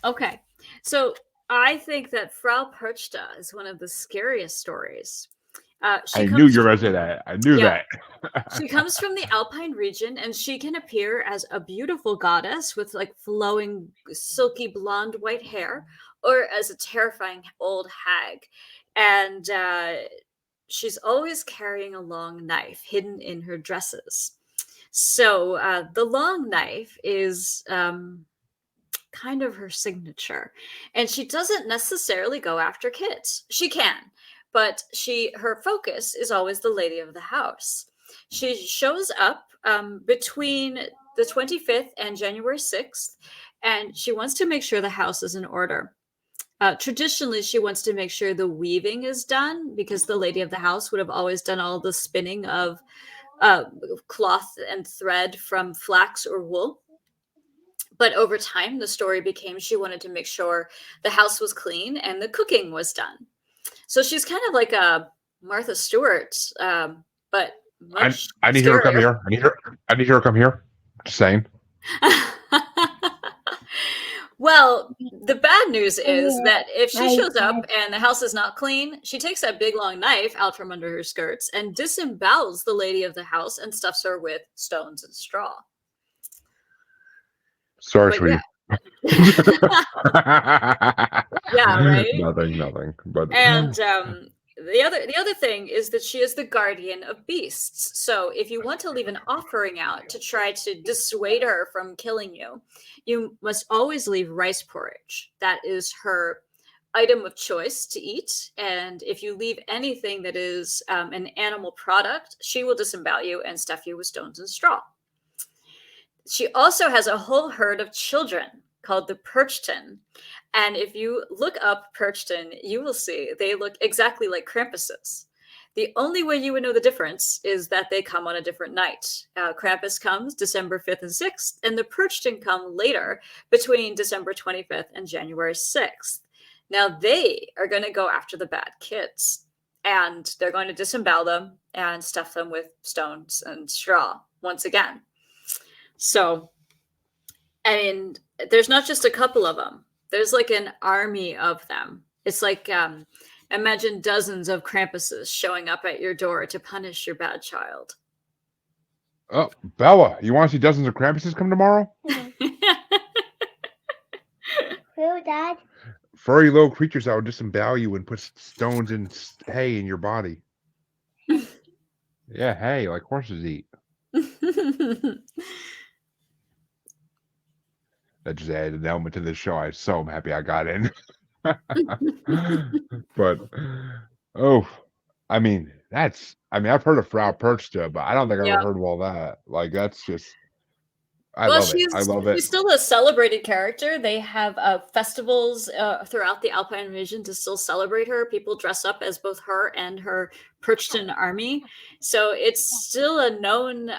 okay, so I think that Frau Perchta is one of the scariest stories. I knew you were going to say that. I knew that. She comes from the Alpine region, and she can appear as a beautiful goddess with like flowing, silky blonde white hair, or as a terrifying old hag. And she's always carrying a long knife hidden in her dresses. So the long knife is kind of her signature. And she doesn't necessarily go after kids. She can, but her focus is always the lady of the house. She shows up between the 25th and January 6th, and she wants to make sure the house is in order. Traditionally, she wants to make sure the weaving is done because the lady of the house would have always done all the spinning of cloth and thread from flax or wool. But over time, the story became she wanted to make sure the house was clean and the cooking was done. So she's kind of like a Martha Stewart, but I much I need her to come scarier. here. I need her to come here. Just saying. Well, the bad news is Yeah, that if she I shows up had and the house is not clean, she takes that big long knife out from under her skirts and disembowels the lady of the house and stuffs her with stones and straw. Sorry, But yeah, sweetie. yeah, right. Nothing. But And the other thing is that she is the guardian of beasts. So if you want to leave an offering out to try to dissuade her from killing you, you must always leave rice porridge. That is her item of choice to eat. And if you leave anything that is an animal product, she will disembowel you and stuff you with stones and straw. She also has a whole herd of children called the Perchton. And if you look up Perchton, you will see they look exactly like Krampuses. The only way you would know the difference is that they come on a different night. Krampus comes December 5th and 6th, and the Perchton come later between December 25th and January 6th. Now they are going to go after the bad kids, and they're going to disembowel them and stuff them with stones and straw once again. So, I mean, there's not just a couple of them. There's like an army of them. It's like imagine dozens of Krampuses showing up at your door to punish your bad child. oh, Bella, you want to see dozens of Krampuses come tomorrow? who, Dad? Furry little creatures that will disembowel you and put stones and hay in your body. Yeah, hay like horses eat. That just added an element to this show. I'm so happy I got in. But I mean, I've heard of Frau Perchta, but I don't think I've Yeah. ever heard of all that. Like that's just I Well, love it. I love it. she's still a celebrated character. They have festivals throughout the Alpine region to still celebrate her. People dress up as both her and her Perchton army. So it's still a known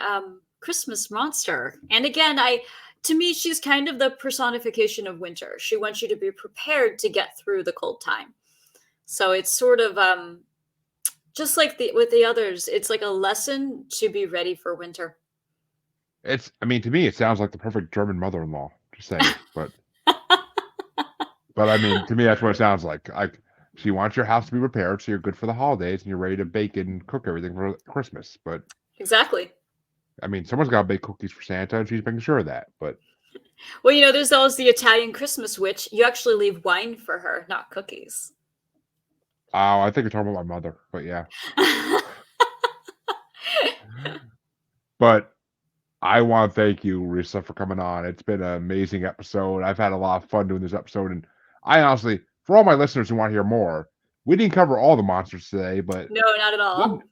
Christmas monster. And again, to me, she's kind of the personification of winter. She wants you to be prepared to get through the cold time. So it's sort of just like with the others, it's like a lesson to be ready for winter. To me, it sounds like the perfect German mother-in-law. Just saying, but I mean, to me, that's what it sounds like. Like she wants your house to be repaired, so you're good for the holidays and you're ready to bake and cook everything for Christmas. But Exactly. I mean, someone's got to bake cookies for Santa, and she's making sure of that. But Well, there's always the Italian Christmas witch. You actually leave wine for her, not cookies. oh, I think you're talking about my mother. But yeah, but I want to thank you, Rissa, for coming on. It's been an amazing episode. I've had a lot of fun doing this episode, and I honestly, for all my listeners who want to hear more, we didn't cover all the monsters today, but No, not at all.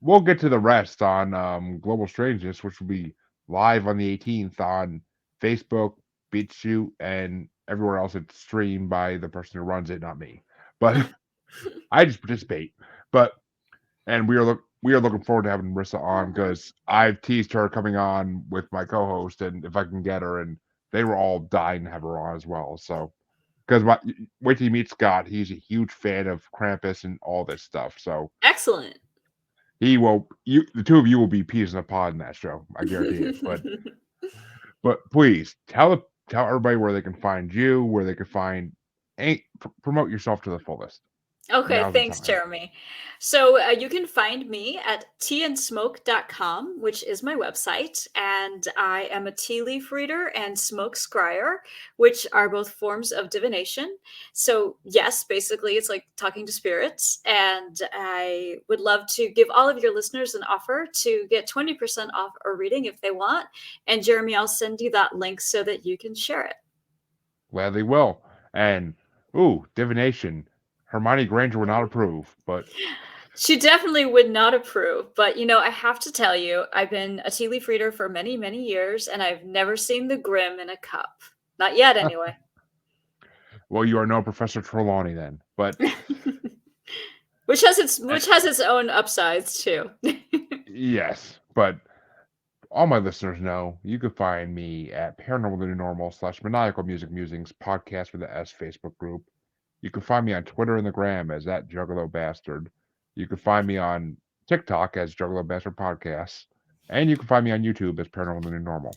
we'll get to the rest on Global Strangeness, which will be live on the 18th on Facebook, BitChute, and everywhere else. It's streamed by the person who runs it, not me. But I just participate. And we are looking forward to having Rissa on because I've teased her coming on with my co-host, and if I can get her, and they were all dying to have her on as well. So, because wait till you meet Scott, he's a huge fan of Krampus and all this stuff. So Excellent. he will. The two of you will be peas in a pod in that show. I guarantee it. But please tell everybody where they can find you, where they can find, promote yourself to the fullest. Okay, Now's the thanks, time. Jeremy. So you can find me at teandsmoke.com, which is my website, and I am a tea leaf reader and smoke scryer, which are both forms of divination. So yes, basically it's like talking to spirits, and I would love to give all of your listeners an offer to get 20% off a reading if they want. And Jeremy, I'll send you that link so that you can share it. Gladly will. And divination. Hermione Granger would not approve, but She definitely would not approve. But, I have to tell you, I've been a tea leaf reader for many, many years, and I've never seen the Grim in a cup. Not yet, anyway. Well, you are no Professor Trelawney then. But which has its own upsides too. yes, but all my listeners know you can find me at Paranormal the New Normal / Maniacal Music Musings podcast with the S Facebook group. You can find me on Twitter and the Gram as that Juggalo Bastard. You can find me on TikTok as Juggalo Bastard Podcasts. And you can find me on YouTube as Paranormal the New Normal.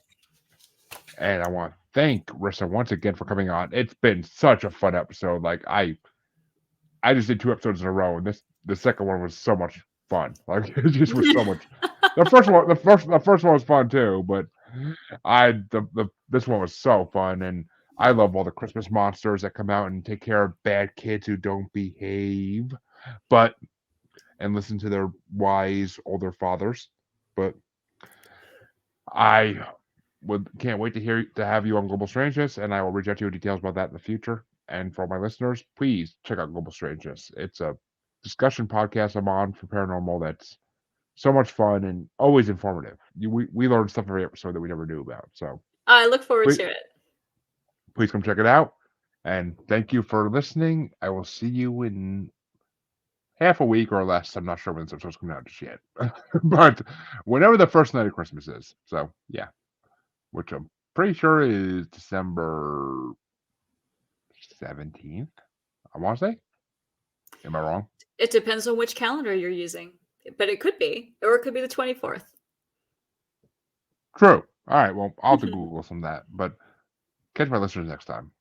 And I want to thank Rissa once again for coming on. It's been such a fun episode. Like I just did 2 episodes in a row, and the second one was so much fun. Like it just was so much. The first one was fun too, but this one was so fun, and I love all the Christmas monsters that come out and take care of bad kids who don't behave, and listen to their wise older fathers. But I can't wait to have you on Global Strangeness, and I will reach out to you with details about that in the future. And for my listeners, please check out Global Strangeness. It's a discussion podcast I'm on for paranormal that's so much fun and always informative. We learn stuff every episode that we never knew about. So I look forward to it. Please come check it out. And thank you for listening. I will see you in half a week or less. I'm not sure when this episode's coming out just yet. But whenever the first night of Christmas is. So yeah. Which I'm pretty sure is December 17th, I want to say. Am I wrong? It depends on which calendar you're using, but it could be, or it could be the 24th. True. All right, well, I'll have to Google some of that, but catch my listeners next time.